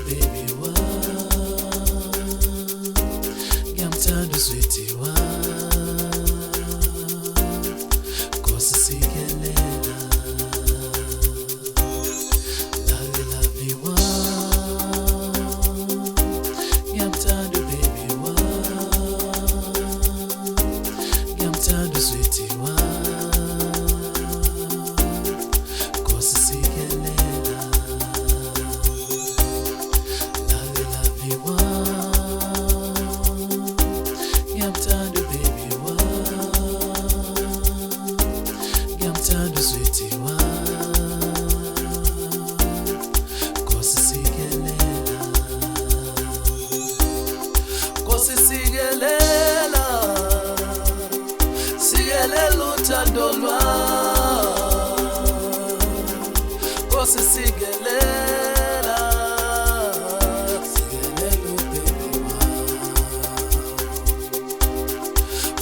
baby wa Ngamthanda sweetie wa Nkosi sikelela Love you wa Ngamthanda baby wa Ngamthanda sweetie wa Nkosi sikelela Love you wa Ngamthanda baby wa Ngamthanda sweetie wa Nkosi sikelela Nkosi sikelela Sikelela uthando lwami Nkosi sikelela Sikelela baby wa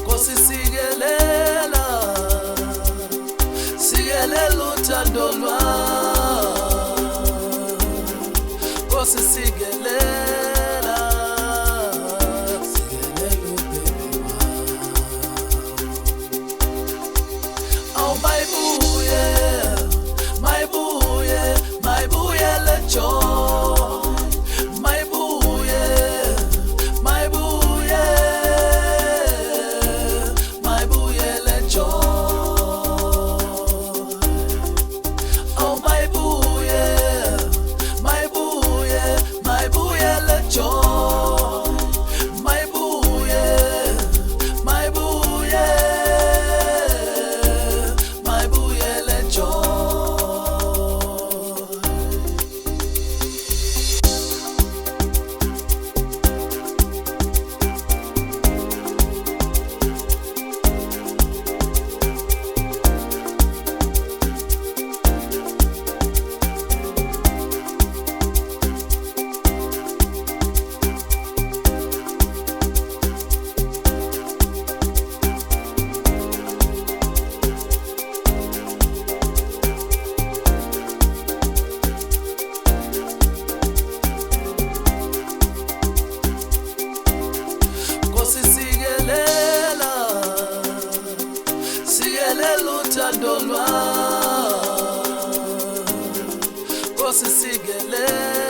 Nkosi sikelela Sikelela uthando lwami Nkosi sikelela Sikelela baby wa Oh my buye let joy my buye let joy Oh my buye let joy my buye let joy Nkosi sikelela uthando lwami Nkosi sikelela